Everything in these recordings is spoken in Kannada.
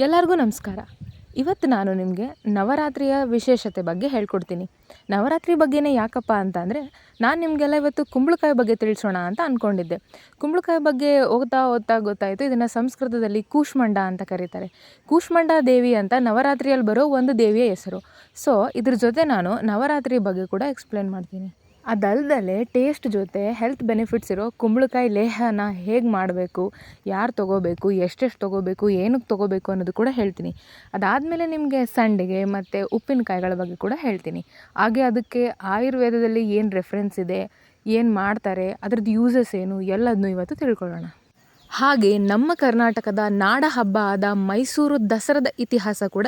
ಎಲ್ಲರಿಗೂ ನಮಸ್ಕಾರ. ಇವತ್ತು ನಾನು ನಿಮಗೆ ನವರಾತ್ರಿಯ ವಿಶೇಷತೆ ಬಗ್ಗೆ ಹೇಳ್ಕೊಡ್ತೀನಿ. ನವರಾತ್ರಿ ಬಗ್ಗೆನೇ ಯಾಕಪ್ಪ ಅಂತ ಅಂದರೆ, ನಾನು ನಿಮಗೆಲ್ಲ ಇವತ್ತು ಕುಂಬಳಕಾಯಿ ಬಗ್ಗೆ ತಿಳಿಸೋಣ ಅಂತ ಅಂದ್ಕೊಂಡಿದ್ದೆ. ಕುಂಬಳಕಾಯಿ ಬಗ್ಗೆ ಓದ್ತಾ ಓದ್ತಾ ಗೊತ್ತಾಯಿತು, ಇದನ್ನು ಸಂಸ್ಕೃತದಲ್ಲಿ ಕೂಷ್ಮಾಂಡ ಅಂತ ಕರೀತಾರೆ. ಕೂಷ್ಮಾಂಡ ದೇವಿ ಅಂತ ನವರಾತ್ರಿಯಲ್ಲಿ ಬರೋ ಒಂದು ದೇವಿಯ ಹೆಸರು. ಸೊ ಇದ್ರ ಜೊತೆ ನಾನು ನವರಾತ್ರಿ ಬಗ್ಗೆ ಕೂಡ ಎಕ್ಸ್ಪ್ಲೇನ್ ಮಾಡ್ತೀನಿ. ಅದಲ್ದಲೆ ಟೇಸ್ಟ್ ಜೊತೆ ಹೆಲ್ತ್ ಬೆನಿಫಿಟ್ಸ್ ಇರೋ ಕುಂಬಳಕಾಯಿ ಲೇಹನ ಹೇಗೆ ಮಾಡಬೇಕು, ಯಾರು ತೊಗೋಬೇಕು, ಎಷ್ಟೆಷ್ಟು ತೊಗೋಬೇಕು, ಏನಕ್ಕೆ ತೊಗೋಬೇಕು ಅನ್ನೋದು ಕೂಡ ಹೇಳ್ತೀನಿ. ಅದಾದಮೇಲೆ ನಿಮಗೆ ಸಂಡಿಗೆ ಮತ್ತು ಉಪ್ಪಿನಕಾಯಿಗಳ ಬಗ್ಗೆ ಕೂಡ ಹೇಳ್ತೀನಿ. ಹಾಗೆ ಅದಕ್ಕೆ ಆಯುರ್ವೇದದಲ್ಲಿ ಏನು ರೆಫರೆನ್ಸ್ ಇದೆ, ಏನು ಮಾಡ್ತಾರೆ, ಅದ್ರದ್ದು ಯೂಸಸ್ ಏನು, ಎಲ್ಲದನ್ನೂ ಇವತ್ತು ತಿಳ್ಕೊಳ್ಳೋಣ. ಹಾಗೆ ನಮ್ಮ ಕರ್ನಾಟಕದ ನಾಡ ಹಬ್ಬ ಆದ ಮೈಸೂರು ದಸರಾದ ಇತಿಹಾಸ ಕೂಡ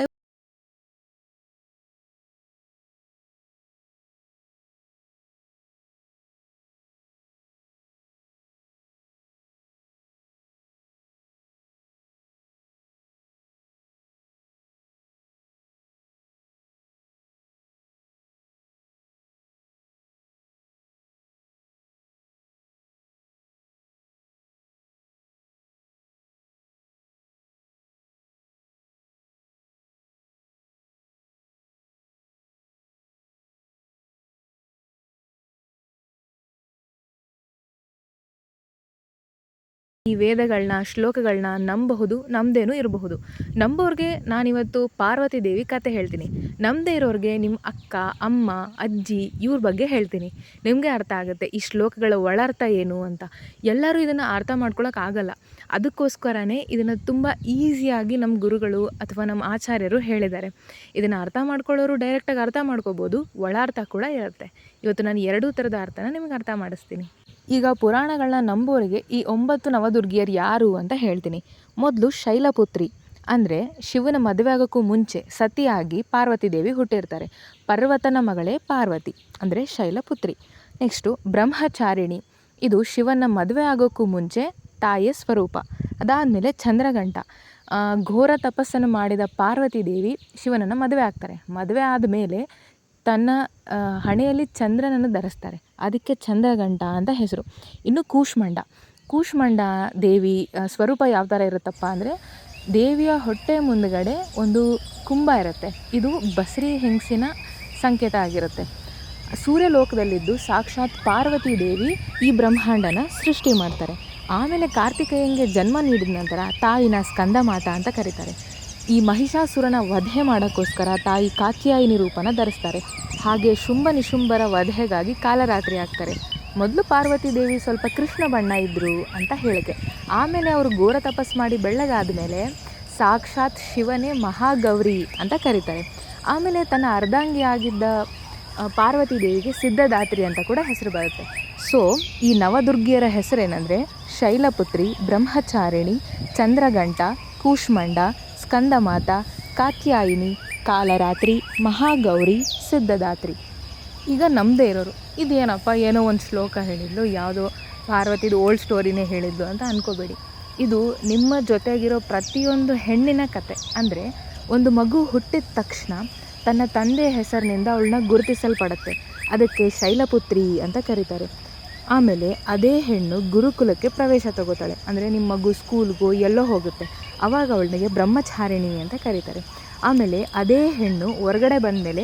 ಈ ವೇದಗಳನ್ನ, ಶ್ಲೋಕಗಳನ್ನ ನಂಬಬಹುದು, ನಮ್ಮದೇನೂ ಇರಬಹುದು. ನಂಬೋರಿಗೆ ನಾನಿವತ್ತು ಪಾರ್ವತಿ ದೇವಿ ಕತೆ ಹೇಳ್ತೀನಿ. ನಮ್ಮದೇ ಇರೋರಿಗೆ ನಿಮ್ಮ ಅಕ್ಕ, ಅಮ್ಮ, ಅಜ್ಜಿ ಇವ್ರ ಬಗ್ಗೆ ಹೇಳ್ತೀನಿ. ನಿಮಗೆ ಅರ್ಥ ಆಗುತ್ತೆ ಈ ಶ್ಲೋಕಗಳ ಒಳರ್ಥ ಏನು ಅಂತ. ಎಲ್ಲರೂ ಇದನ್ನು ಅರ್ಥ ಮಾಡ್ಕೊಳಕ್ಕಾಗಲ್ಲ. ಅದಕ್ಕೋಸ್ಕರನೇ ಇದನ್ನು ತುಂಬ ಈಸಿಯಾಗಿ ನಮ್ಮ ಗುರುಗಳು ಅಥವಾ ನಮ್ಮ ಆಚಾರ್ಯರು ಹೇಳಿದ್ದಾರೆ. ಇದನ್ನು ಅರ್ಥ ಮಾಡ್ಕೊಳ್ಳೋರು ಡೈರೆಕ್ಟಾಗಿ ಅರ್ಥ ಮಾಡ್ಕೋಬೋದು, ಒಳಾರ್ಥ ಕೂಡ ಇರುತ್ತೆ. ಇವತ್ತು ನಾನು ಎರಡೂ ಥರದ ಅರ್ಥನ ನಿಮಗೆ ಅರ್ಥ ಮಾಡಿಸ್ತೀನಿ. ಈಗ ಪುರಾಣಗಳನ್ನ ನಂಬೋರಿಗೆ ಈ 9 ನವದುರ್ಗಿಯರು ಯಾರು ಅಂತ ಹೇಳ್ತೀನಿ. ಮೊದಲು ಶೈಲಪುತ್ರಿ ಅಂದರೆ ಶಿವನ ಮದುವೆ ಆಗೋಕ್ಕೂ ಮುಂಚೆ ಸತಿಯಾಗಿ ಪಾರ್ವತಿ ದೇವಿ ಹುಟ್ಟಿರ್ತಾರೆ. ಪರ್ವತನ ಮಗಳೇ ಪಾರ್ವತಿ ಅಂದರೆ ಶೈಲಪುತ್ರಿ. ನೆಕ್ಸ್ಟು ಬ್ರಹ್ಮಚಾರಿಣಿ, ಇದು ಶಿವನ ಮದುವೆ ಆಗೋಕ್ಕೂ ಮುಂಚೆ ತಾಯಿಯ ಸ್ವರೂಪ. ಅದಾದಮೇಲೆ ಚಂದ್ರಘಂಟ, ಘೋರ ತಪಸ್ಸನ್ನು ಮಾಡಿದ ಪಾರ್ವತಿ ದೇವಿ ಶಿವನನ್ನು ಮದುವೆ ಆಗ್ತಾರೆ. ಮದುವೆ ಆದಮೇಲೆ ತನ್ನ ಹಣೆಯಲ್ಲಿ ಚಂದ್ರನನ್ನು ಧರಿಸ್ತಾರೆ, ಅದಕ್ಕೆ ಚಂದ್ರಘಂಟ ಅಂತ ಹೆಸರು. ಇನ್ನು ಕೂಷ್ಮಾಂಡ ದೇವಿ ಸ್ವರೂಪ ಯಾವ ಥರ ಇರುತ್ತಪ್ಪ ಅಂದರೆ, ದೇವಿಯ ಹೊಟ್ಟೆ ಮುಂದುಗಡೆ ಒಂದು ಕುಂಭ ಇರುತ್ತೆ. ಇದು ಬಸರಿ ಹೆಂಗಸಿನ ಸಂಕೇತ ಆಗಿರುತ್ತೆ. ಸೂರ್ಯಲೋಕದಲ್ಲಿದ್ದು ಸಾಕ್ಷಾತ್ ಪಾರ್ವತಿ ದೇವಿ ಈ ಬ್ರಹ್ಮಾಂಡನ ಸೃಷ್ಟಿ ಮಾಡ್ತಾರೆ. ಆಮೇಲೆ ಕಾರ್ತಿಕೇಯನಿಗೆ ಜನ್ಮ ನೀಡಿದ ನಂತರ ತಾಯಿನ ಸ್ಕಂದ ಮಾತಾ ಅಂತ ಕರೀತಾರೆ. ಈ ಮಹಿಷಾಸುರನ ವಧೆ ಮಾಡೋಕ್ಕೋಸ್ಕರ ತಾಯಿ ಕಾತ್ಯಾಯಿನಿ ರೂಪನ ಧರಿಸ್ತಾರೆ. ಹಾಗೆ ಶುಂಭ ನಿಶುಂಭರ ವಧೆಗಾಗಿ ಕಾಲರಾತ್ರಿ ಆಗ್ತಾರೆ. ಮೊದಲು ಪಾರ್ವತಿ ದೇವಿ ಸ್ವಲ್ಪ ಕೃಷ್ಣ ಬಣ್ಣ ಇದ್ದರು ಅಂತ ಹೇಳಿಕೆ. ಆಮೇಲೆ ಅವರು ಘೋರ ತಪಸ್ ಮಾಡಿ ಬೆಳ್ಳಗಾದ ಮೇಲೆ ಸಾಕ್ಷಾತ್ ಶಿವನೇ ಮಹಾಗೌರಿ ಅಂತ ಕರೀತಾರೆ. ಆಮೇಲೆ ತನ್ನ ಅರ್ಧಾಂಗಿ ಆಗಿದ್ದ ಪಾರ್ವತಿ ದೇವಿಗೆ ಸಿದ್ಧದಾತ್ರಿ ಅಂತ ಕೂಡ ಹೆಸರು ಬರುತ್ತೆ. ಸೊ ಈ ನವದುರ್ಗಿಯರ ಹೆಸರೇನೆಂದರೆ ಶೈಲಪುತ್ರಿ, ಬ್ರಹ್ಮಚಾರಿಣಿ, ಚಂದ್ರಘಂಟ, ಕೂಷ್ಮಾಂಡ, ಸ್ಕಂದಮಾತಾ, ಕಾತ್ಯಾಯಿನಿ, ಕಾಲರಾತ್ರಿ, ಮಹಾಗೌರಿ, ಸಿದ್ಧದಾತ್ರಿ. ಈಗ ನಮ್ಮದೇ ಇರೋರು ಇದೇನಪ್ಪ ಏನೋ ಒಂದು ಶ್ಲೋಕ ಹೇಳಿದ್ಲು, ಯಾವುದೋ ಪಾರ್ವತಿದು ಓಲ್ಡ್ ಸ್ಟೋರಿನೇ ಹೇಳಿದ್ಲು ಅಂತ ಅಂದ್ಕೋಬೇಡಿ. ಇದು ನಿಮ್ಮ ಜೊತೆಗಿರೋ ಪ್ರತಿಯೊಂದು ಹೆಣ್ಣಿನ ಕತೆ. ಅಂದರೆ ಒಂದು ಮಗು ಹುಟ್ಟಿದ ತಕ್ಷಣ ತನ್ನ ತಂದೆಯ ಹೆಸರಿನಿಂದ ಅವಳನ್ನ ಗುರುತಿಸಲ್ಪಡುತ್ತೆ. ಅದಕ್ಕೆ ಶೈಲಪುತ್ರಿ ಅಂತ ಕರೀತಾರೆ. ಆಮೇಲೆ ಅದೇ ಹೆಣ್ಣು ಗುರುಕುಲಕ್ಕೆ ಪ್ರವೇಶ ತಗೋತಾಳೆ. ಅಂದರೆ ನಿಮ್ಮ ಮಗು ಸ್ಕೂಲ್ಗೋ ಎಲ್ಲೋ ಹೋಗುತ್ತೆ, ಆವಾಗ ಅವಳಿಗೆ ಬ್ರಹ್ಮಚಾರಿಣಿ ಅಂತ ಕರೀತಾರೆ. ಆಮೇಲೆ ಅದೇ ಹೆಣ್ಣು ಹೊರಗಡೆ ಬಂದಮೇಲೆ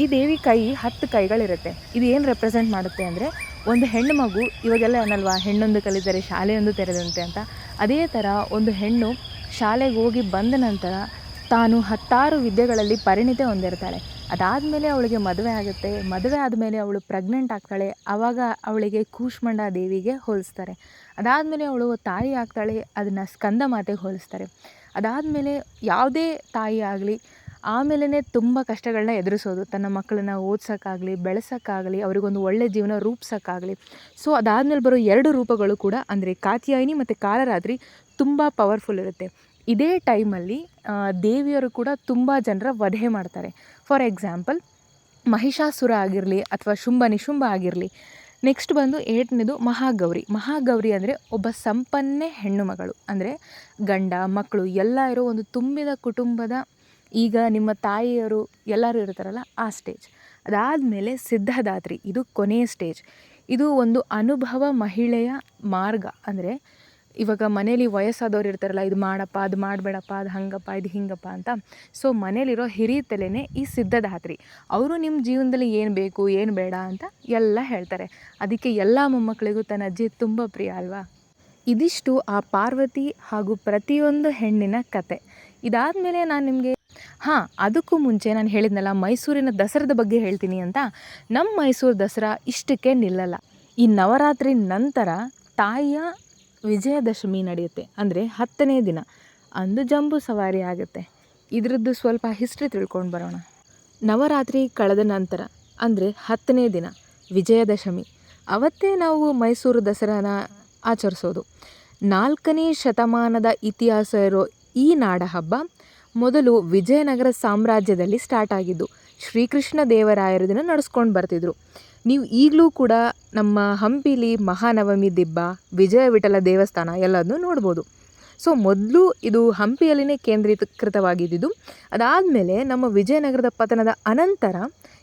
ಈ ದೇವಿ ಕೈ 10 ಕೈಗಳಿರುತ್ತೆ. ಇದು ಏನು ರೆಪ್ರೆಸೆಂಟ್ ಮಾಡುತ್ತೆ ಅಂದರೆ, ಒಂದು ಹೆಣ್ಣು ಮಗು, ಇವಾಗೆಲ್ಲ ಅನ್ನಲ್ವಾ ಹೆಣ್ಣೊಂದು ಕಲಿತರೆ ಶಾಲೆಯೊಂದು ತೆರೆದಂತೆ ಅಂತ. ಅದೇ ಥರ ಒಂದು ಹೆಣ್ಣು ಶಾಲೆಗೆ ಹೋಗಿ ಬಂದ ನಂತರ ತಾನು 10 ವಿದ್ಯೆಗಳಲ್ಲಿ ಪರಿಣಿತಿ ಹೊಂದಿರ್ತಾಳೆ. ಅದಾದಮೇಲೆ ಅವಳಿಗೆ ಮದುವೆ ಆಗುತ್ತೆ. ಮದುವೆ ಆದಮೇಲೆ ಅವಳು ಪ್ರೆಗ್ನೆಂಟ್ ಆಗ್ತಾಳೆ. ಆವಾಗ ಅವಳಿಗೆ ಕೂಷ್ಮಾಂಡ ದೇವಿಗೆ ಹೋಲಿಸ್ತಾರೆ. ಅದಾದಮೇಲೆ ಅವಳು ತಾಯಿ ಆಗ್ತಾಳೆ, ಅದನ್ನು ಸ್ಕಂದ ಮಾತೆಗೆ ಹೋಲಿಸ್ತಾರೆ. ಅದಾದಮೇಲೆ ಯಾವುದೇ ತಾಯಿ ಆಗಲಿ ಆಮೇಲೆ ತುಂಬ ಕಷ್ಟಗಳನ್ನ ಎದುರಿಸೋದು, ತನ್ನ ಮಕ್ಕಳನ್ನ ಓದ್ಸೋಕ್ಕಾಗಲಿ, ಬೆಳೆಸೋಕ್ಕಾಗಲಿ, ಅವರಿಗೊಂದು ಒಳ್ಳೆಯ ಜೀವನ ರೂಪಿಸೋಕ್ಕಾಗಲಿ. ಸೊ ಅದಾದಮೇಲೆ ಬರೋ 2 ರೂಪಗಳು ಕೂಡ ಅಂದರೆ ಕಾತ್ಯಾಯಿನಿ ಮತ್ತು ಕಾಲರಾತ್ರಿ ತುಂಬ ಪವರ್ಫುಲ್ ಇರುತ್ತೆ. ಇದೇ ಟೈಮಲ್ಲಿ ದೇವಿಯರು ಕೂಡ ತುಂಬ ಜನರ ವಧೆ ಮಾಡ್ತಾರೆ. ಫಾರ್ ಎಕ್ಸಾಂಪಲ್ ಮಹಿಷಾಸುರ ಆಗಿರಲಿ ಅಥವಾ ಶುಂಭ ನಿಶುಂಭ ಆಗಿರಲಿ. ನೆಕ್ಸ್ಟ್ ಬಂದು 8ನೇದು ಮಹಾಗೌರಿ ಅಂದರೆ ಒಬ್ಬ ಸಂಪನ್ನೆ ಹೆಣ್ಣು ಮಗಳು. ಅಂದರೆ ಗಂಡ ಮಕ್ಕಳು ಎಲ್ಲ ಇರೋ ಒಂದು ತುಂಬಿದ ಕುಟುಂಬದ, ಈಗ ನಿಮ್ಮ ತಾಯಿಯರು ಎಲ್ಲರೂ ಇರ್ತಾರಲ್ಲ ಆ ಸ್ಟೇಜ್. ಅದಾದಮೇಲೆ ಸಿದ್ಧದಾತ್ರಿ, ಇದು ಕೊನೆಯ ಸ್ಟೇಜ್. ಇದು ಒಂದು ಅನುಭವ ಮಹಿಳೆಯ ಮಾರ್ಗ. ಅಂದರೆ ಇವಾಗ ಮನೇಲಿ ವಯಸ್ಸಾದವ್ರು ಇರ್ತಾರಲ್ಲ, ಇದು ಮಾಡಪ್ಪ, ಅದು ಮಾಡಬೇಡಪ್ಪ, ಅದು ಹಂಗಪ್ಪ, ಇದು ಹಿಂಗಪ್ಪ ಅಂತ. ಸೊ ಮನೇಲಿರೋ ಹಿರಿಯ ತಲೆನೇ ಈ ಸಿದ್ಧದಾತ್ರಿ. ಅವರು ನಿಮ್ಮ ಜೀವನದಲ್ಲಿ ಏನು ಬೇಕು, ಏನು ಬೇಡ ಅಂತ ಎಲ್ಲ ಹೇಳ್ತಾರೆ. ಅದಕ್ಕೆ ಎಲ್ಲ ಮೊಮ್ಮಕ್ಕಳಿಗೂ ತನ್ನ ಅಜ್ಜಿ ತುಂಬ ಪ್ರಿಯ ಅಲ್ವಾ. ಇದಿಷ್ಟು ಆ ಪಾರ್ವತಿ ಹಾಗೂ ಪ್ರತಿಯೊಂದು ಹೆಣ್ಣಿನ ಕತೆ. ಇದಾದಮೇಲೆ ನಾನು ನಿಮಗೆ ಅದಕ್ಕೂ ಮುಂಚೆ ನಾನು ಹೇಳಿದ್ನಲ್ಲ ಮೈಸೂರಿನ ದಸರಾದ ಬಗ್ಗೆ ಹೇಳ್ತೀನಿ ಅಂತ. ನಮ್ಮ ಮೈಸೂರು ದಸರಾ ಇಷ್ಟಕ್ಕೆ ನಿಲ್ಲಲ್ಲ. ಈ ನವರಾತ್ರಿ ನಂತರ ತಾಯಿಯ ವಿಜಯದಶಮಿ ನಡೆಯುತ್ತೆ, ಅಂದರೆ 10ನೇ ದಿನ ಅಂದು ಜಂಬೂ ಸವಾರಿ ಆಗುತ್ತೆ. ಇದರದ್ದು ಸ್ವಲ್ಪ ಹಿಸ್ಟ್ರಿ ತಿಳ್ಕೊಂಡು ಬರೋಣ. ನವರಾತ್ರಿ ಕಳೆದ ನಂತರ ಅಂದರೆ 10ನೇ ದಿನ ವಿಜಯದಶಮಿ, ಅವತ್ತೇ ನಾವು ಮೈಸೂರು ದಸರಾನ ಆಚರಿಸೋದು. 4ನೇ ಶತಮಾನದ ಇತಿಹಾಸ ಇರೋ ಈ ನಾಡ ಹಬ್ಬ ಮೊದಲು ವಿಜಯನಗರ ಸಾಮ್ರಾಜ್ಯದಲ್ಲಿ ಸ್ಟಾರ್ಟ್ ಆಗಿದ್ದು. ಶ್ರೀಕೃಷ್ಣ ದೇವರಾಯರು ಇದನ್ನು ನಡೆಸ್ಕೊಂಡು ಬರ್ತಿದ್ರು. ನೀವು ಈಗಲೂ ಕೂಡ ನಮ್ಮ ಹಂಪಿಲಿ ಮಹಾನವಮಿ ದಿಬ್ಬ, ವಿಜಯ ವಿಠಲ ದೇವಸ್ಥಾನ ಎಲ್ಲದನ್ನೂ ನೋಡ್ಬೋದು. ಸೊ ಮೊದಲು ಇದು ಹಂಪಿಯಲ್ಲಿನೇ ಕೇಂದ್ರೀಕೃತವಾಗಿದ್ದು, ಅದಾದಮೇಲೆ ನಮ್ಮ ವಿಜಯನಗರದ ಪತನದ ಅನಂತರ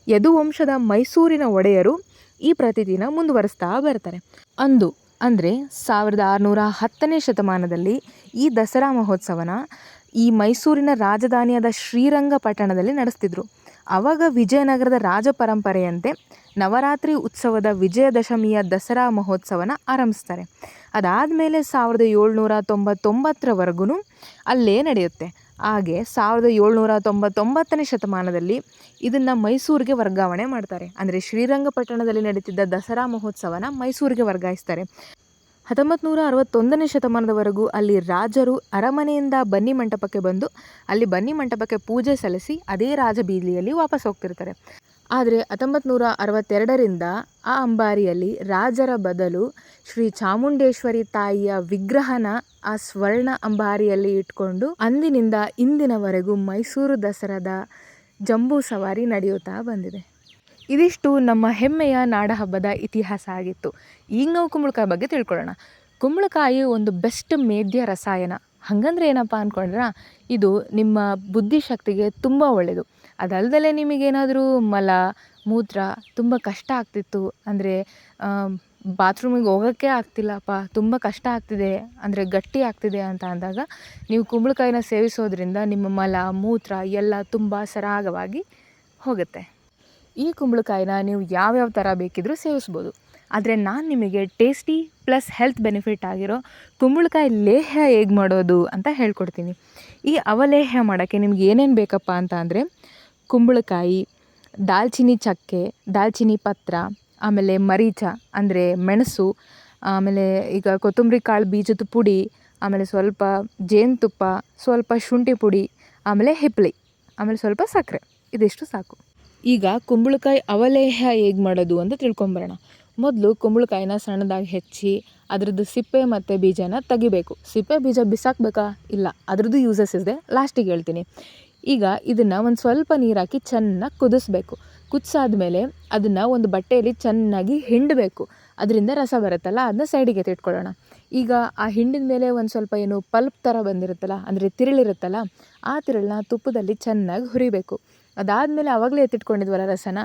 ಯದುವಂಶದ ಮೈಸೂರಿನ ಒಡೆಯರು ಈ ಪ್ರತಿದಿನ ಮುಂದುವರಿಸ್ತಾ ಬರ್ತಾರೆ. ಅಂದು ಅಂದರೆ 1610ನೇ ಶತಮಾನದಲ್ಲಿ ಈ ದಸರಾ ಮಹೋತ್ಸವನ ಈ ಮೈಸೂರಿನ ರಾಜಧಾನಿಯಾದ ಶ್ರೀರಂಗಪಟ್ಟಣದಲ್ಲಿ ನಡೆಸ್ತಿದ್ರು. ಆವಾಗ ವಿಜಯನಗರದ ರಾಜ ಪರಂಪರೆಯಂತೆ ನವರಾತ್ರಿ ಉತ್ಸವದ ವಿಜಯದಶಮಿಯ ದಸರಾ ಮಹೋತ್ಸವನ ಆರಂಭಿಸ್ತಾರೆ. ಅದಾದಮೇಲೆ 1799ರವರೆಗೂ ಅಲ್ಲೇ ನಡೆಯುತ್ತೆ. ಹಾಗೆ 1799ನೇ ಶತಮಾನದಲ್ಲಿ ಇದನ್ನು ಮೈಸೂರಿಗೆ ವರ್ಗಾವಣೆ ಮಾಡ್ತಾರೆ. ಅಂದರೆ ಶ್ರೀರಂಗಪಟ್ಟಣದಲ್ಲಿ ನಡೀತಿದ್ದ ದಸರಾ ಮಹೋತ್ಸವನ ಮೈಸೂರಿಗೆ ವರ್ಗಾಯಿಸ್ತಾರೆ. 1961ನೇ ಶತಮಾನದವರೆಗೂ ಅಲ್ಲಿ ರಾಜರು ಅರಮನೆಯಿಂದ ಬನ್ನಿ ಮಂಟಪಕ್ಕೆ ಬಂದು ಅಲ್ಲಿ ಬನ್ನಿ ಮಂಟಪಕ್ಕೆ ಪೂಜೆ ಸಲ್ಲಿಸಿ ಅದೇ ರಾಜಬೀದಿಯಲ್ಲಿ ವಾಪಸ್ ಹೋಗ್ತಿರ್ತಾರೆ. ಆದರೆ 1962ರಿಂದ ಆ ಅಂಬಾರಿಯಲ್ಲಿ ರಾಜರ ಬದಲು ಶ್ರೀ ಚಾಮುಂಡೇಶ್ವರಿ ತಾಯಿಯ ವಿಗ್ರಹನ ಆ ಸ್ವರ್ಣ ಅಂಬಾರಿಯಲ್ಲಿ ಇಟ್ಕೊಂಡು ಅಂದಿನಿಂದ ಇಂದಿನವರೆಗೂ ಮೈಸೂರು ದಸರಾದ ಜಂಬೂ ಸವಾರಿ ನಡೆಯುತ್ತಾ ಬಂದಿದೆ. ಇದಿಷ್ಟು ನಮ್ಮ ಹೆಮ್ಮೆಯ ನಾಡಹಬ್ಬದ ಇತಿಹಾಸ ಆಗಿತ್ತು. ಈಗ ನಾವು ಕುಂಬಳಕಾಯಿ ಬಗ್ಗೆ ತಿಳ್ಕೊಳ್ಳೋಣ. ಕುಂಬಳಕಾಯಿ ಒಂದು ಬೆಸ್ಟ್ ಮೇದ್ಯ ರಸಾಯನ. ಹಾಗಂದ್ರೆ ಏನಪ್ಪ ಅಂದ್ಕೊಂಡ್ರೆ, ಇದು ನಿಮ್ಮ ಬುದ್ಧಿಶಕ್ತಿಗೆ ತುಂಬ ಒಳ್ಳೆಯದು. ಅದಲ್ಲದೆ ನಿಮಗೇನಾದರೂ ಮಲ ಮೂತ್ರ ತುಂಬ ಕಷ್ಟ ಆಗ್ತಿತ್ತು ಅಂದರೆ, ಬಾತ್ರೂಮಿಗೆ ಹೋಗೋಕ್ಕೆ ಆಗ್ತಿಲ್ಲಪ್ಪ, ತುಂಬ ಕಷ್ಟ ಆಗ್ತಿದೆ ಅಂದರೆ, ಗಟ್ಟಿ ಆಗ್ತಿದೆ ಅಂತ ಅಂದಾಗ ನೀವು ಕುಂಬಳಕಾಯಿನ ಸೇವಿಸೋದ್ರಿಂದ ನಿಮ್ಮ ಮಲ ಮೂತ್ರ ಎಲ್ಲ ತುಂಬ ಸರಾಗವಾಗಿ ಹೋಗುತ್ತೆ. ಈ ಕುಂಬಳಕಾಯಿನ ನೀವು ಯಾವ್ಯಾವ ಥರ ಬೇಕಿದ್ರೂ ಸೇವಿಸ್ಬೋದು. ಆದರೆ ನಾನು ನಿಮಗೆ ಟೇಸ್ಟಿ ಪ್ಲಸ್ ಹೆಲ್ತ್ ಬೆನಿಫಿಟ್ ಆಗಿರೋ ಕುಂಬಳಕಾಯಿ ಲೇಹ್ಯ ಹೇಗೆ ಮಾಡೋದು ಅಂತ ಹೇಳ್ಕೊಡ್ತೀನಿ. ಈ ಅವಲೇಹ್ಯ ಮಾಡೋಕ್ಕೆ ನಿಮ್ಗೆ ಏನೇನು ಬೇಕಪ್ಪ ಅಂತ ಅಂದರೆ, ಕುಂಬಳಕಾಯಿ, ದಾಲ್ಚಿನ್ನಿ ಚಕ್ಕೆ, ದಾಲ್ಚಿನ್ನಿ ಪತ್ರ, ಆಮೇಲೆ ಮರೀಚ ಅಂದರೆ ಮೆಣಸು, ಆಮೇಲೆ ಈಗ ಕೊತ್ತಂಬರಿ ಕಾಳು ಬೀಜದ ಪುಡಿ, ಆಮೇಲೆ ಸ್ವಲ್ಪ ಜೇನುತುಪ್ಪ, ಸ್ವಲ್ಪ ಶುಂಠಿ ಪುಡಿ, ಆಮೇಲೆ ಹಿಪ್ಪಲಿ, ಆಮೇಲೆ ಸ್ವಲ್ಪ ಸಕ್ಕರೆ. ಇದಿಷ್ಟು ಸಾಕು. ಈಗ ಕುಂಬಳಕಾಯಿ ಅವಲೇಹ್ಯ ಹೇಗೆ ಮಾಡೋದು ಅಂತ ತಿಳ್ಕೊಂಬರೋಣ. ಮೊದಲು ಕುಂಬಳಕಾಯಿನ ಸಣ್ಣದಾಗಿ ಹೆಚ್ಚಿ ಅದರದ್ದು ಸಿಪ್ಪೆ ಮತ್ತು ಬೀಜನ ತೆಗಿಬೇಕು. ಸಿಪ್ಪೆ ಬೀಜ ಬಿಸಾಕಬೇಕಾ? ಇಲ್ಲ, ಅದರದ್ದು ಯೂಸಸ್ ಇದೆ, ಲಾಸ್ಟಿಗೆ ಹೇಳ್ತೀನಿ. ಈಗ ಇದನ್ನು ಒಂದು ಸ್ವಲ್ಪ ನೀರು ಹಾಕಿ ಚೆನ್ನಾಗಿ ಕುದಿಸ್ಬೇಕು. ಕುದಿಸಾದ್ಮೇಲೆ ಅದನ್ನು ಒಂದು ಬಟ್ಟೆಯಲ್ಲಿ ಚೆನ್ನಾಗಿ ಹಿಂಡಬೇಕು. ಅದರಿಂದ ರಸ ಬರುತ್ತಲ್ಲ, ಅದನ್ನ ಸೈಡಿಗೆ ಎತ್ತಿಟ್ಕೊಳ್ಳೋಣ. ಈಗ ಆ ಹಿಂಡಿನ ಮೇಲೆ ಒಂದು ಸ್ವಲ್ಪ ಏನು ಪಲ್ಪ್ ಥರ ಬಂದಿರುತ್ತಲ್ಲ, ಅಂದರೆ ತಿರುಳಿರುತ್ತಲ್ಲ, ಆ ತಿರುಳನ್ನ ತುಪ್ಪದಲ್ಲಿ ಚೆನ್ನಾಗಿ ಹುರಿಬೇಕು. ಅದಾದಮೇಲೆ ಆವಾಗಲೇ ಎತ್ತಿಟ್ಕೊಂಡಿದ್ವಲ್ಲ ರಸನ,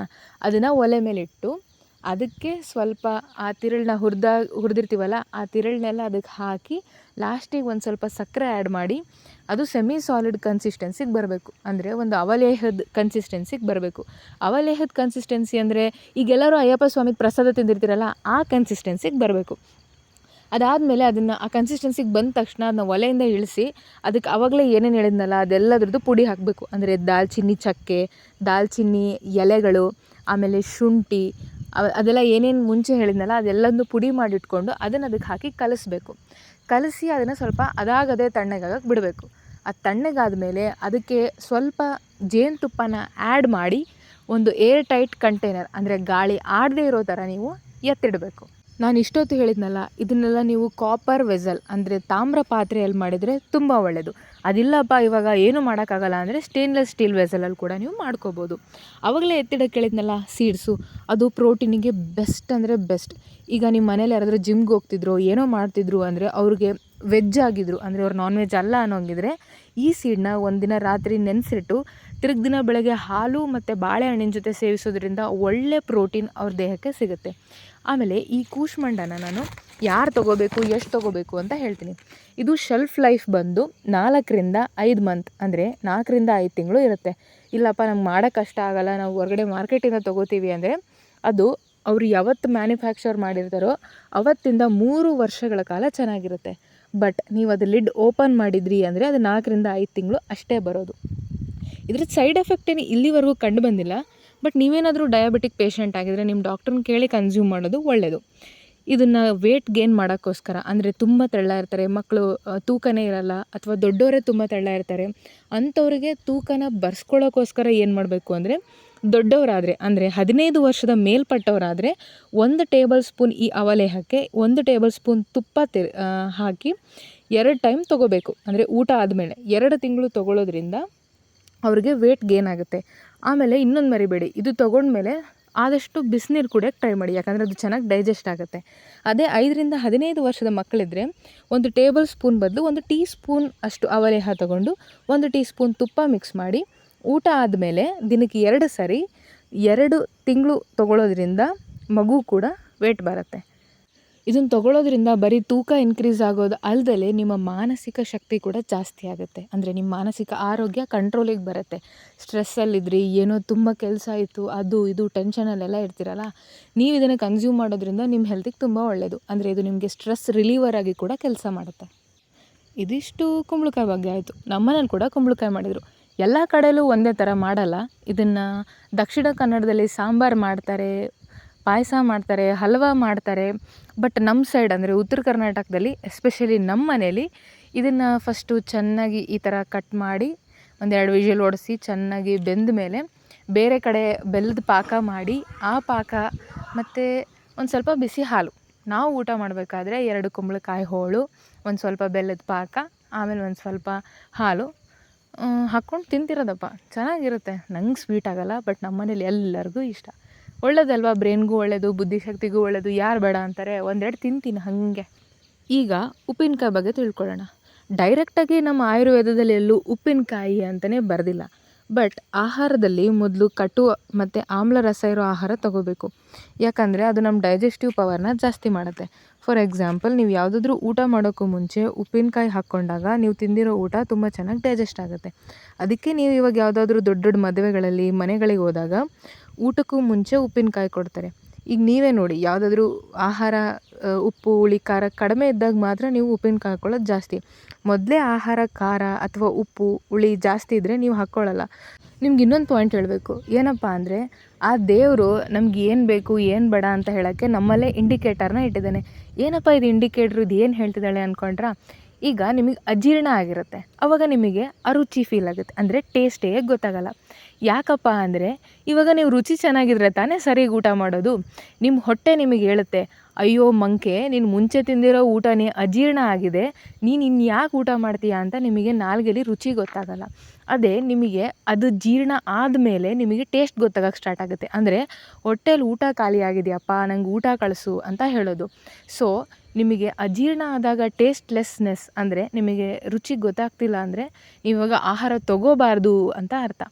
ಅದನ್ನು ಒಲೆ ಮೇಲಿಟ್ಟು ಅದಕ್ಕೆ ಸ್ವಲ್ಪ ಆ ತಿರುಳನ್ನ ಹುರಿದಿರ್ತೀವಲ್ಲ ಆ ತಿರುಳನ್ನೆಲ್ಲ ಅದಕ್ಕೆ ಹಾಕಿ ಲಾಸ್ಟಿಗೆ ಒಂದು ಸ್ವಲ್ಪ ಸಕ್ಕರೆ ಆ್ಯಡ್ ಮಾಡಿ ಅದು ಸೆಮಿ ಸಾಲಿಡ್ ಕನ್ಸಿಸ್ಟೆನ್ಸಿಗೆ ಬರಬೇಕು. ಅಂದರೆ ಒಂದು ಅವಲೇಹದ ಕನ್ಸಿಸ್ಟೆನ್ಸಿಗೆ ಬರಬೇಕು. ಅವಲೇಹದ ಕನ್ಸಿಸ್ಟೆನ್ಸಿ ಅಂದರೆ ಈಗೆಲ್ಲರೂ ಅಯ್ಯಪ್ಪ ಸ್ವಾಮಿ ಪ್ರಸಾದ ತಿಂದಿರ್ತೀರಲ್ಲ, ಆ ಕನ್ಸಿಸ್ಟೆನ್ಸಿಗೆ ಬರಬೇಕು. ಅದಾದಮೇಲೆ ಅದನ್ನು ಆ ಕನ್ಸಿಸ್ಟೆನ್ಸಿಗೆ ಬಂದ ತಕ್ಷಣ ಅದನ್ನ ಒಲೆಯಿಂದ ಇಳಿಸಿ ಅದಕ್ಕೆ ಆವಾಗಲೇ ಏನೇನು ಹೇಳಿದ್ನಲ್ಲ ಅದೆಲ್ಲದ್ರದ್ದು ಪುಡಿ ಹಾಕಬೇಕು. ಅಂದರೆ ದಾಲ್ಚಿನ್ನಿ ಚಕ್ಕೆ, ದಾಲ್ಚಿನ್ನಿ ಎಲೆಗಳು, ಆಮೇಲೆ ಶುಂಠಿ, ಅದೆಲ್ಲ ಏನೇನು ಮುಂಚೆ ಹೇಳಿದ್ನಲ್ಲ ಅದೆಲ್ಲದನ್ನು ಪುಡಿ ಮಾಡಿಟ್ಕೊಂಡು ಅದನ್ನು ಅದಕ್ಕೆ ಹಾಕಿ ಕಲಿಸ್ಬೇಕು. ಕಲಸಿ ಅದನ್ನು ಸ್ವಲ್ಪ ಅದಾಗದೇ ತಣ್ಣಗಾಗಕ್ಕೆ ಬಿಡಬೇಕು. ಅದು ತಣ್ಣಗಾದಮೇಲೆ ಅದಕ್ಕೆ ಸ್ವಲ್ಪ ಜೇನುತುಪ್ಪನ ಆ್ಯಡ್ ಮಾಡಿ ಒಂದು ಏರ್ ಟೈಟ್ ಕಂಟೈನರ್, ಅಂದರೆ ಗಾಳಿ ಆಡದೇ ಇರೋ ಥರ ನೀವು ಎತ್ತಿಡಬೇಕು. ನಾನು ಇಷ್ಟೊತ್ತು ಹೇಳಿದ್ನಲ್ಲ, ಇದನ್ನೆಲ್ಲ ನೀವು ಕಾಪರ್ ವೆಸಲ್ ಅಂದರೆ ತಾಮ್ರ ಪಾತ್ರೆಯಲ್ಲಿ ಮಾಡಿದರೆ ತುಂಬ ಒಳ್ಳೆಯದು. ಅದಿಲ್ಲಪ್ಪ ಇವಾಗ ಏನು ಮಾಡೋಕ್ಕಾಗಲ್ಲ ಅಂದರೆ ಸ್ಟೇನ್ಲೆಸ್ ಸ್ಟೀಲ್ ವೆಸಲಲ್ಲಿ ಕೂಡ ನೀವು ಮಾಡ್ಕೋಬೋದು. ಆವಾಗಲೇ ಎತ್ತಿಡಕ್ಕೆ ಹೇಳಿದ್ನಲ್ಲ ಸೀಡ್ಸು, ಅದು ಪ್ರೋಟೀನಿಗೆ ಬೆಸ್ಟ್ ಅಂದರೆ ಬೆಸ್ಟ್. ಈಗ ನಿಮ್ಮ ಮನೇಲಿ ಯಾರಾದರೂ ಜಿಮ್ಗೆ ಹೋಗ್ತಿದ್ರು, ಏನೋ ಮಾಡ್ತಿದ್ರು ಅಂದರೆ ಅವ್ರಿಗೆ ವೆಜ್ ಆಗಿದ್ರು ಅಂದರೆ ಅವ್ರು ನಾನ್ ವೆಜ್ ಅಲ್ಲ ಅನ್ನೋಂಗಿದ್ರೆ ಈ ಸೀಡನ್ನ ಒಂದಿನ ರಾತ್ರಿ ನೆನೆಸಿಟ್ಟು ತಿರುಗಿ ದಿನ ಬೆಳಗ್ಗೆ ಹಾಲು ಮತ್ತು ಬಾಳೆಹಣ್ಣಿನ ಜೊತೆ ಸೇವಿಸೋದ್ರಿಂದ ಒಳ್ಳೆ ಪ್ರೋಟೀನ್ ಅವ್ರ ದೇಹಕ್ಕೆ ಸಿಗುತ್ತೆ. ಆಮೇಲೆ ಈ ಕೂಷ್ಮಾಂಡನ ನಾನು ಯಾರು ತೊಗೋಬೇಕು ಎಷ್ಟು ತೊಗೋಬೇಕು ಅಂತ ಹೇಳ್ತೀನಿ. ಇದು ಶೆಲ್ಫ್ ಲೈಫ್ ಬಂದು 4-5 ಮಂತ್, ಅಂದರೆ 4-5 ತಿಂಗಳು ಇರುತ್ತೆ. ಇಲ್ಲಪ್ಪ ನಮ್ಗೆ ಮಾಡೋಕ್ಕೆ ಕಷ್ಟ ಆಗೋಲ್ಲ, ನಾವು ಹೊರಗಡೆ ಮಾರ್ಕೆಟಿಂದ ತೊಗೋತೀವಿ ಅಂದರೆ ಅದು ಅವರು ಯಾವತ್ತು ಮ್ಯಾನುಫ್ಯಾಕ್ಚರ್ ಮಾಡಿರ್ತಾರೋ ಅವತ್ತಿಂದ 3 ವರ್ಷಗಳ ಕಾಲ ಚೆನ್ನಾಗಿರುತ್ತೆ. ಬಟ್ ನೀವು ಅದು ಲಿಡ್ ಓಪನ್ ಮಾಡಿದ್ರಿ ಅಂದರೆ ಅದು 4-5 ತಿಂಗಳು ಅಷ್ಟೇ ಬರೋದು. ಇದ್ರದ್ದು ಸೈಡ್ ಎಫೆಕ್ಟ್ ಏನು ಇಲ್ಲಿವರೆಗೂ ಕಂಡು ಬಂದಿಲ್ಲ. ಬಟ್ ನೀವೇನಾದರೂ ಡಯಾಬಿಟಿಕ್ ಪೇಷಂಟ್ ಆಗಿದರೆ ನಿಮ್ಮ ಡಾಕ್ಟ್ರನ್ನ ಕೇಳಿ ಕನ್ಸ್ಯೂಮ್ ಮಾಡೋದು ಒಳ್ಳೆಯದು. ಇದನ್ನು ವೇಟ್ ಗೇನ್ ಮಾಡೋಕ್ಕೋಸ್ಕರ, ಅಂದರೆ ತುಂಬ ತೆಳ್ಳ ಇರ್ತಾರೆ ಮಕ್ಕಳು, ತೂಕನೇ ಇರಲ್ಲ, ಅಥವಾ ದೊಡ್ಡವರೇ ತುಂಬ ತೆಳ್ಳ ಇರ್ತಾರೆ, ಅಂಥವ್ರಿಗೆ ತೂಕನ ಬರ್ಸ್ಕೊಳ್ಳೋಕ್ಕೋಸ್ಕರ ಏನು ಮಾಡಬೇಕು ಅಂದರೆ, ದೊಡ್ಡವರಾದರೆ ಅಂದರೆ 15 ವರ್ಷದ ಮೇಲ್ಪಟ್ಟವರಾದರೆ 1 ಟೇಬಲ್ ಸ್ಪೂನ್ ಈ ಅವಲೇಹಕ್ಕೆ 1 ಟೇಬಲ್ ಸ್ಪೂನ್ ತುಪ್ಪ ಹಾಕಿ 2 ಟೈಮ್ ತೊಗೋಬೇಕು. ಅಂದರೆ ಊಟ ಆದಮೇಲೆ 2 ತಿಂಗಳು ತೊಗೊಳ್ಳೋದ್ರಿಂದ ಅವ್ರಿಗೆ ವೇಟ್ ಗೇನ್ ಆಗುತ್ತೆ. ಆಮೇಲೆ ಇನ್ನೊಂದು ಮರಿಬೇಡಿ, ಇದು ತೊಗೊಂಡ್ಮೇಲೆ ಆದಷ್ಟು ಬಿಸಿನೀರು ಕುಡಿಯೋಕ್ಕೆ ಟ್ರೈ ಮಾಡಿ, ಯಾಕಂದರೆ ಅದು ಚೆನ್ನಾಗಿ ಡೈಜೆಸ್ಟ್ ಆಗುತ್ತೆ. ಅದೇ 5-15 ವರ್ಷದ ಮಕ್ಕಳಿದ್ರೆ 1 ಟೇಬಲ್ ಸ್ಪೂನ್ ಬದಲು 1 ಟೀ ಸ್ಪೂನ್ ಅಷ್ಟು ಅವಲೇಹ ತೊಗೊಂಡು 1 ಟೀ ಸ್ಪೂನ್ ತುಪ್ಪ ಮಿಕ್ಸ್ ಮಾಡಿ ಊಟ ಆದಮೇಲೆ ದಿನಕ್ಕೆ 2 ಸರಿ 2 ತಿಂಗಳು ತೊಗೊಳ್ಳೋದ್ರಿಂದ ಮಗು ಕೂಡ ವೇಟ್ ಬರುತ್ತೆ. ಇದನ್ನು ತೊಗೊಳ್ಳೋದ್ರಿಂದ ಬರೀ ತೂಕ ಇನ್ಕ್ರೀಸ್ ಆಗೋದು ಅಲ್ಲದೆ ನಿಮ್ಮ ಮಾನಸಿಕ ಶಕ್ತಿ ಕೂಡ ಜಾಸ್ತಿ ಆಗುತ್ತೆ. ಅಂದರೆ ನಿಮ್ಮ ಮಾನಸಿಕ ಆರೋಗ್ಯ ಕಂಟ್ರೋಲಿಗೆ ಬರುತ್ತೆ. ಸ್ಟ್ರೆಸ್ಸಲ್ಲಿದ್ರಿ, ಏನೋ ತುಂಬ ಕೆಲಸ ಇತ್ತು, ಅದು ಇದು ಟೆನ್ಷನಲ್ಲೆಲ್ಲ ಇರ್ತೀರಲ್ಲ, ನೀವು ಇದನ್ನು ಕನ್ಸ್ಯೂಮ್ ಮಾಡೋದ್ರಿಂದ ನಿಮ್ಮ ಹೆಲ್ತಿಗೆ ತುಂಬ ಒಳ್ಳೆಯದು. ಅಂದರೆ ಇದು ನಿಮಗೆ ಸ್ಟ್ರೆಸ್ ರಿಲೀವರ್ ಆಗಿ ಕೂಡ ಕೆಲಸ ಮಾಡುತ್ತೆ. ಇದಿಷ್ಟು ಕುಂಬಳಕಾಯಿ ಬಗ್ಗೆ ಆಯಿತು. ನಮ್ಮನೇಲಿ ಕೂಡ ಕುಂಬಳಕಾಯಿ ಮಾಡಿದರು. ಎಲ್ಲ ಕಡೆಯಲ್ಲೂ ಒಂದೇ ಥರ ಮಾಡಲ್ಲ. ಇದನ್ನು ದಕ್ಷಿಣ ಕನ್ನಡದಲ್ಲಿ ಸಾಂಬಾರು ಮಾಡ್ತಾರೆ, ಪಾಯಸ ಮಾಡ್ತಾರೆ, ಹಲ್ವಾ ಮಾಡ್ತಾರೆ. ಬಟ್ ನಮ್ಮ ಸೈಡ್ ಅಂದರೆ ಉತ್ತರ ಕರ್ನಾಟಕದಲ್ಲಿ ಎಸ್ಪೆಷಲಿ ನಮ್ಮ ಮನೇಲಿ ಇದನ್ನು ಫಸ್ಟು ಚೆನ್ನಾಗಿ ಈ ಥರ ಕಟ್ ಮಾಡಿ 1-2 ವಿಷಲ್ ಹೊಡೆಸಿ ಚೆನ್ನಾಗಿ ಬೆಂದ ಮೇಲೆ ಬೇರೆ ಕಡೆ ಬೆಲ್ಲದ ಪಾಕ ಮಾಡಿ, ಆ ಪಾಕ ಮತ್ತು ಒಂದು ಸ್ವಲ್ಪ ಬಿಸಿ ಹಾಲು, ನಾವು ಊಟ ಮಾಡಬೇಕಾದ್ರೆ 2 ಕುಂಬಳಕಾಯಿ ಹೋಳು, ಒಂದು ಸ್ವಲ್ಪ ಬೆಲ್ಲದ ಪಾಕ, ಆಮೇಲೆ ಒಂದು ಸ್ವಲ್ಪ ಹಾಲು ಹಾಕ್ಕೊಂಡು ತಿಂತಿರೋದಪ್ಪ. ಚೆನ್ನಾಗಿರುತ್ತೆ. ನಂಗೆ ಸ್ವೀಟ್ ಆಗೋಲ್ಲ, ಬಟ್ ನಮ್ಮ ಮನೇಲಿ ಎಲ್ಲರಿಗೂ ಇಷ್ಟ. ಒಳ್ಳೇದಲ್ವಾ, ಬ್ರೈನ್ಗೂ ಒಳ್ಳೆಯದು, ಬುದ್ಧಿಶಕ್ತಿಗೂ ಒಳ್ಳೆಯದು. ಯಾರು ಬೇಡ ಅಂತಾರೆ? 1-2 ತಿಂತೀನಿ ಹಾಗೆ. ಈಗ ಉಪ್ಪಿನಕಾಯಿ ಬಗ್ಗೆ ತಿಳ್ಕೊಳ್ಳೋಣ. ಡೈರೆಕ್ಟಾಗಿ ನಮ್ಮ ಆಯುರ್ವೇದದಲ್ಲಿ ಎಲ್ಲೂ ಉಪ್ಪಿನಕಾಯಿ ಅಂತಲೇ ಬರೆದಿಲ್ಲ. ಬಟ್ ಆಹಾರದಲ್ಲಿ ಮೊದಲು ಕಟು ಮತ್ತು ಆಮ್ಲ ರಸ ಇರೋ ಆಹಾರ ತೊಗೋಬೇಕು. ಯಾಕಂದರೆ ಅದು ನಮ್ಮ ಡೈಜೆಸ್ಟಿವ್ ಪವರ್ನ ಜಾಸ್ತಿ ಮಾಡುತ್ತೆ. ಫಾರ್ ಎಕ್ಸಾಂಪಲ್, ನೀವು ಯಾವುದಾದ್ರೂ ಊಟ ಮಾಡೋಕ್ಕೂ ಮುಂಚೆ ಉಪ್ಪಿನಕಾಯಿ ಹಾಕ್ಕೊಂಡಾಗ ನೀವು ತಿಂದಿರೋ ಊಟ ತುಂಬ ಚೆನ್ನಾಗಿ ಡೈಜೆಸ್ಟ್ ಆಗುತ್ತೆ. ಅದಕ್ಕೆ ನೀವು ಇವಾಗ ಯಾವುದಾದ್ರೂ ದೊಡ್ಡ ದೊಡ್ಡ ಮದುವೆಗಳಲ್ಲಿ ಮನೆಗಳಿಗೆ ಹೋದಾಗ ಊಟಕ್ಕೂ ಮುಂಚೆ ಉಪ್ಪಿನಕಾಯಿ ಕೊಡ್ತಾರೆ. ಈಗ ನೀವೇ ನೋಡಿ, ಯಾವುದಾದ್ರೂ ಆಹಾರ ಉಪ್ಪು ಹುಳಿ ಖಾರ ಕಡಿಮೆ ಇದ್ದಾಗ ಮಾತ್ರ ನೀವು ಉಪ್ಪಿನಕಾಯಿ ಹಾಕ್ಕೊಳ್ಳೋದು ಜಾಸ್ತಿ. ಮೊದಲೇ ಆಹಾರ ಖಾರ ಅಥವಾ ಉಪ್ಪು ಹುಳಿ ಜಾಸ್ತಿ ಇದ್ದರೆ ನೀವು ಹಾಕ್ಕೊಳ್ಳಲ್ಲ. ನಿಮ್ಗೆ ಇನ್ನೊಂದು ಪಾಯಿಂಟ್ ಹೇಳಬೇಕು. ಏನಪ್ಪ ಅಂದರೆ, ಆ ದೇವರು ನಮ್ಗೆ ಏನು ಬೇಕು ಏನು ಬೇಡ ಅಂತ ಹೇಳೋಕ್ಕೆ ನಮ್ಮಲ್ಲೇ ಇಂಡಿಕೇಟರ್ನ ಇಟ್ಟಿದ್ದಾನೆ. ಏನಪ್ಪ ಇದು ಇಂಡಿಕೇಟ್ರು, ಇದು ಏನು ಹೇಳ್ತಿದ್ದಾಳೆ ಅಂದ್ಕೊಂಡ್ರಾ? ಈಗ ನಿಮಗೆ ಅಜೀರ್ಣ ಆಗಿರುತ್ತೆ, ಆವಾಗ ನಿಮಗೆ ಅರುಚಿ ಫೀಲ್ ಆಗುತ್ತೆ, ಅಂದರೆ ಟೇಸ್ಟೇ ಗೊತ್ತಾಗಲ್ಲ. ಯಾಕಪ್ಪ ಅಂದರೆ, ಇವಾಗ ನೀವು ರುಚಿ ಚೆನ್ನಾಗಿದ್ರೆ ತಾನೇ ಸರಿಗೆ ಊಟ ಮಾಡೋದು. ನಿಮ್ಮ ಹೊಟ್ಟೆ ನಿಮಗೆ ಹೇಳುತ್ತೆ, ಅಯ್ಯೋ ಮಂಕೆ, ನೀನು ಮುಂಚೆ ತಿಂದಿರೋ ಊಟನೇ ಅಜೀರ್ಣ ಆಗಿದೆ, ನೀನು ಇನ್ಯಾಕೆ ಊಟ ಮಾಡ್ತೀಯಾ ಅಂತ ನಿಮಗೆ ನಾಲ್ಗೆಲಿ ರುಚಿ ಗೊತ್ತಾಗಲ್ಲ. ಅದೇ ನಿಮಗೆ ಅದು ಜೀರ್ಣ ಆದಮೇಲೆ ನಿಮಗೆ ಟೇಸ್ಟ್ ಗೊತ್ತಾಗಕ್ಕೆ ಸ್ಟಾರ್ಟ್ ಆಗುತ್ತೆ. ಅಂದರೆ ಹೊಟ್ಟೆಲಿ ಊಟ ಖಾಲಿ ಆಗಿದೆಯಪ್ಪ, ನಂಗೆ ಊಟ ಕಳಿಸು ಅಂತ ಹೇಳೋದು. ಸೊ ನಿಮಗೆ ಅಜೀರ್ಣ ಆದಾಗ ಟೇಸ್ಟ್ಲೆಸ್ನೆಸ್, ಅಂದರೆ ನಿಮಗೆ ರುಚಿ ಗೊತ್ತಾಗ್ತಿಲ್ಲ ಅಂದರೆ ಇವಾಗ ಆಹಾರ ತೊಗೋಬಾರ್ದು ಅಂತ ಅರ್ಥ.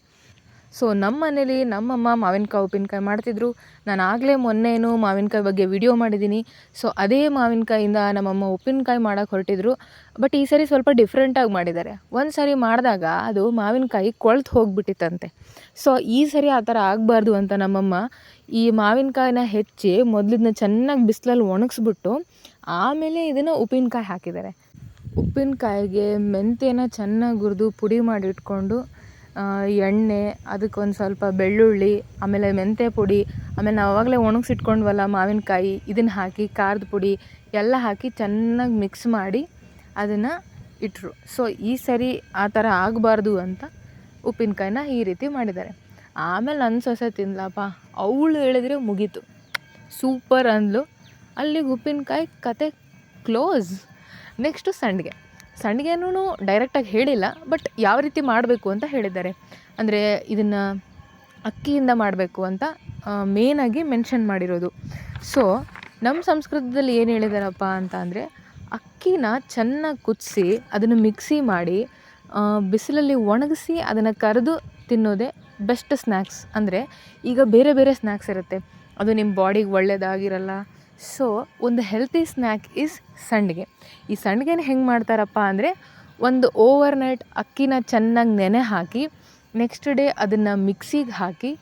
ಸೊ ನಮ್ಮ ಮನೇಲಿ ನಮ್ಮಮ್ಮ ಮಾವಿನಕಾಯಿ ಉಪ್ಪಿನಕಾಯಿ ಮಾಡ್ತಿದ್ರು. ನಾನು ಆಗಲೇ ಮೊನ್ನೆನೂ ಮಾವಿನಕಾಯಿ ಬಗ್ಗೆ ವಿಡಿಯೋ ಮಾಡಿದ್ದೀನಿ. ಸೊ ಅದೇ ಮಾವಿನಕಾಯಿಂದ ನಮ್ಮಮ್ಮ ಉಪ್ಪಿನಕಾಯಿ ಮಾಡೋಕ್ಕೆ ಹೊರಟಿದ್ರು. ಬಟ್ ಈ ಸರಿ ಸ್ವಲ್ಪ ಡಿಫ್ರೆಂಟಾಗಿ ಮಾಡಿದ್ದಾರೆ. ಒಂದು ಸಾರಿ ಮಾಡಿದಾಗ ಅದು ಮಾವಿನಕಾಯಿ ಕೊಳ್ತು ಹೋಗ್ಬಿಟ್ಟಿತ್ತಂತೆ. ಸೊ ಈ ಸರಿ ಆ ಥರ ಆಗಬಾರ್ದು ಅಂತ ನಮ್ಮಮ್ಮ ಈ ಮಾವಿನಕಾಯಿನ ಹೆಚ್ಚಿ ಮೊದಲಿದ್ನ ಚೆನ್ನಾಗಿ ಬಿಸಿಲಲ್ಲಿ ಒಣಗಿಸ್ಬಿಟ್ಟು ಆಮೇಲೆ ಇದನ್ನು ಉಪ್ಪಿನಕಾಯಿ ಹಾಕಿದ್ದಾರೆ. ಉಪ್ಪಿನಕಾಯಿಗೆ ಮೆಂತ್ಯನ ಚೆನ್ನಾಗಿ ಹುರಿದು ಪುಡಿ ಮಾಡಿ ಇಟ್ಕೊಂಡು, ಎಣ್ಣೆ, ಅದಕ್ಕೊಂದು ಸ್ವಲ್ಪ ಬೆಳ್ಳುಳ್ಳಿ, ಆಮೇಲೆ ಮೆಂತ್ಯ ಪುಡಿ, ಆಮೇಲೆ ನಾವು ಆವಾಗಲೇ ಒಣಗಿಸಿಟ್ಕೊಂಡ್ವಲ್ಲ ಮಾವಿನಕಾಯಿ, ಇದನ್ನು ಹಾಕಿ ಖಾರದ ಪುಡಿ ಎಲ್ಲ ಹಾಕಿ ಚೆನ್ನಾಗಿ ಮಿಕ್ಸ್ ಮಾಡಿ ಅದನ್ನು ಇಟ್ಟರು. ಸೊ ಈ ಸರಿ ಆ ಥರ ಆಗಬಾರ್ದು ಅಂತ ಉಪ್ಪಿನಕಾಯಿನ ಈ ರೀತಿ ಮಾಡಿದ್ದಾರೆ. ಆಮೇಲೆ ನನ್ನ ಸೊಸೆ ತಿಂದ್ಲಪ್ಪ, ಅವಳು ಹೇಳಿದ್ರೆ ಮುಗೀತು, ಸೂಪರ್ ಅಂದ್ಲು. ಅಲ್ಲಿಗೆ ಉಪ್ಪಿನಕಾಯಿ ಕತೆ ಕ್ಲೋಸ್. ನೆಕ್ಸ್ಟು ಸಂಡಿಗೆನೂ ಡೈರೆಕ್ಟಾಗಿ ಹೇಳಿಲ್ಲ, ಬಟ್ ಯಾವ ರೀತಿ ಮಾಡಬೇಕು ಅಂತ ಹೇಳಿದ್ದಾರೆ. ಅಂದರೆ ಇದನ್ನು ಅಕ್ಕಿಯಿಂದ ಮಾಡಬೇಕು ಅಂತ ಮೇನಾಗಿ ಮೆನ್ಷನ್ ಮಾಡಿರೋದು. ಸೊ ನಮ್ಮ ಸಂಸ್ಕೃತದಲ್ಲಿ ಏನು ಹೇಳಿದಾರಪ್ಪ ಅಂತ ಅಂದರೆ, ಅಕ್ಕಿನ ಚೆನ್ನಾಗಿ ಕುದಿಸಿ ಅದನ್ನು ಮಿಕ್ಸಿ ಮಾಡಿ ಬಿಸಿಲಲ್ಲಿ ಒಣಗಿಸಿ ಅದನ್ನು ಕರೆದು ತಿನ್ನೋದೇ ಬೆಸ್ಟ್ ಸ್ನ್ಯಾಕ್ಸ್. ಅಂದರೆ ಈಗ ಬೇರೆ ಬೇರೆ ಸ್ನ್ಯಾಕ್ಸ್ ಇರುತ್ತೆ, ಅದು ನಿಮ್ಮ ಬಾಡಿಗೆ ಒಳ್ಳೆಯದಾಗಿರಲ್ಲ, ಸೊ ಒಂದು ಹೆಲ್ತಿ ಸ್ನ್ಯಾಕ್ ಈಸ್ ಸಂಡಿಗೆ. ಈ ಸಂಡಿಗೆನ ಹೆಂಗೆ ಮಾಡ್ತಾರಪ್ಪ ಅಂದರೆ, ಒಂದು ಓವರ್ನೈಟ್ ಅಕ್ಕಿನ ಚೆನ್ನಾಗಿ ನೆನೆ ಹಾಕಿ ನೆಕ್ಸ್ಟ್ ಡೇ ಅದನ್ನು ಮಿಕ್ಸಿಗೆ ಹಾಕಿ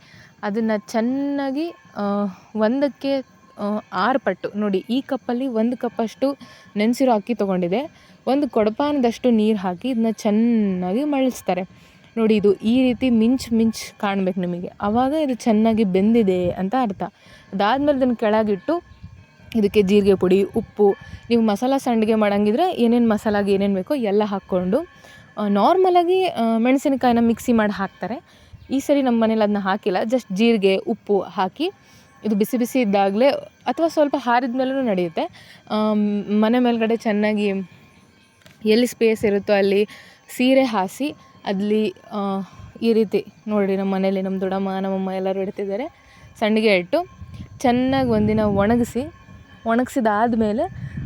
ಅದನ್ನು ಚೆನ್ನಾಗಿ ಒಂದಕ್ಕೆ 6 ಪಟ್ಟು ನೋಡಿ, ಈ ಕಪ್ಪಲ್ಲಿ 1 ಕಪ್ಪಷ್ಟು ನೆನೆಸಿರೋ ಅಕ್ಕಿ ತೊಗೊಂಡಿದೆ. ಒಂದು ಕೊಡಪಾನದಷ್ಟು ನೀರು ಹಾಕಿ ಇದನ್ನ ಚೆನ್ನಾಗಿ ಮಳಿಸ್ತಾರೆ. ನೋಡಿ, ಇದು ಈ ರೀತಿ ಮಿಂಚ್ ಕಾಣಬೇಕು ನಿಮಗೆ, ಆವಾಗ ಇದು ಚೆನ್ನಾಗಿ ಬೆಂದಿದೆ ಅಂತ ಅರ್ಥ. ಅದಾದಮೇಲೆ ಇದನ್ನು ಕೆಳಗಿಟ್ಟು ಇದಕ್ಕೆ ಜೀರಿಗೆ ಪುಡಿ, ಉಪ್ಪು, ನೀವು ಮಸಾಲ ಸಂಡಿಗೆ ಮಾಡೋಂಗಿದ್ರೆ ಏನೇನು ಮಸಾಲಾಗೆ ಏನೇನು ಬೇಕೋ ಎಲ್ಲ ಹಾಕ್ಕೊಂಡು ನಾರ್ಮಲಾಗಿ ಮೆಣಸಿನಕಾಯಿನ ಮಿಕ್ಸಿ ಮಾಡಿ ಹಾಕ್ತಾರೆ. ಈ ಸರಿ ನಮ್ಮ ಮನೇಲಿ ಅದನ್ನ ಹಾಕಿಲ್ಲ, ಜಸ್ಟ್ ಜೀರಿಗೆ ಉಪ್ಪು ಹಾಕಿ ಇದು ಬಿಸಿ ಬಿಸಿ ಇದ್ದಾಗಲೇ ಅಥವಾ ಸ್ವಲ್ಪ ಹಾರಿದ ಮೇಲೂ ನಡೆಯುತ್ತೆ. ಮನೆ ಮೇಲ್ಗಡೆ ಚೆನ್ನಾಗಿ ಎಲ್ಲಿ ಸ್ಪೇಸ್ ಇರುತ್ತೋ ಅಲ್ಲಿ ಸೀರೆ ಹಾಸಿ ಅಲ್ಲಿ ಈ ರೀತಿ ನೋಡಿ, ನಮ್ಮ ಮನೇಲಿ ನಮ್ಮ ದೊಡ್ಡಮ್ಮ ನಮ್ಮಮ್ಮ ಎಲ್ಲರೂ ಇಡ್ತಿದ್ದಾರೆ. ಸಂಡಿಗೆ ಇಟ್ಟು ಚೆನ್ನಾಗಿ ಒಂದಿನ ಒಣಗಿಸಿದಾದ್ಮೇಲೆ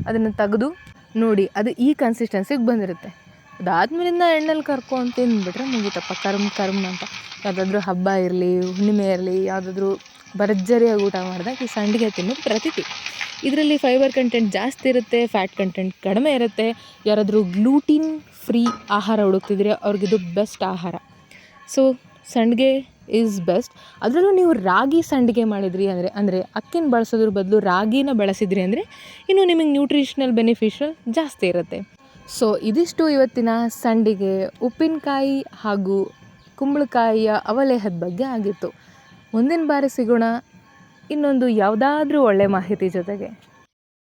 ಅದನ್ನು ತೆಗೆದು ನೋಡಿ, ಅದು ಈ ಕನ್ಸಿಸ್ಟೆನ್ಸಿಗೆ ಬಂದಿರುತ್ತೆ. ಅದಾದ್ಮೇಲಿಂದ ಎಣ್ಣೆಲಿ ಕರ್ಕೊಂಡು ತಿಂದುಬಿಟ್ರೆ ಮುಗಿತಪ್ಪ, ಕರ್ಮ್ ಅಂತ. ಯಾವುದಾದ್ರೂ ಹಬ್ಬ ಇರಲಿ, ಹುಣ್ಣಿಮೆ ಇರಲಿ, ಯಾವುದಾದ್ರೂ ಭರ್ಜರಿಯಾಗಿ ಊಟ ಮಾಡಿದಾಗ ಈ ಸಂಡಿಗೆ ತಿನ್ನೋದು ಪ್ರತೀತಿ. ಇದರಲ್ಲಿ ಫೈಬರ್ ಕಂಟೆಂಟ್ ಜಾಸ್ತಿ ಇರುತ್ತೆ, ಫ್ಯಾಟ್ ಕಂಟೆಂಟ್ ಕಡಿಮೆ ಇರುತ್ತೆ. ಯಾರಾದರೂ ಗ್ಲೂಟಿನ್ ಫ್ರೀ ಆಹಾರ ಹುಡುಕ್ತಿದ್ರೆ ಅವ್ರಿಗಿದು ಬೆಸ್ಟ್ ಆಹಾರ. ಸೊ ಸಂಡಿಗೆ ಈಸ್ ಬೆಸ್ಟ್. ಅದರಲ್ಲೂ ನೀವು ರಾಗಿ ಸಂಡಿಗೆ ಮಾಡಿದ್ರಿ ಅಂದರೆ ಅಕ್ಕಿನ ಬಳಸೋದ್ರ ಬದಲು ರಾಗಿನ ಬಳಸಿದ್ರಿ ಅಂದರೆ ಇನ್ನೂ ನಿಮಗೆ ನ್ಯೂಟ್ರಿಷನಲ್ ಬೆನಿಫಿಷಲ್ ಜಾಸ್ತಿ ಇರುತ್ತೆ. ಸೊ ಇದಿಷ್ಟು ಇವತ್ತಿನ ಸಂಡಿಗೆ, ಉಪ್ಪಿನಕಾಯಿ ಹಾಗೂ ಕುಂಬಳಕಾಯಿಯ ಅವಲೇಹದ ಬಗ್ಗೆ ಆಗಿತ್ತು. ಮುಂದಿನ ಬಾರಿ ಸಿಗೋಣ ಇನ್ನೊಂದು ಯಾವುದಾದ್ರೂ ಒಳ್ಳೆಯ ಮಾಹಿತಿ ಜೊತೆಗೆ.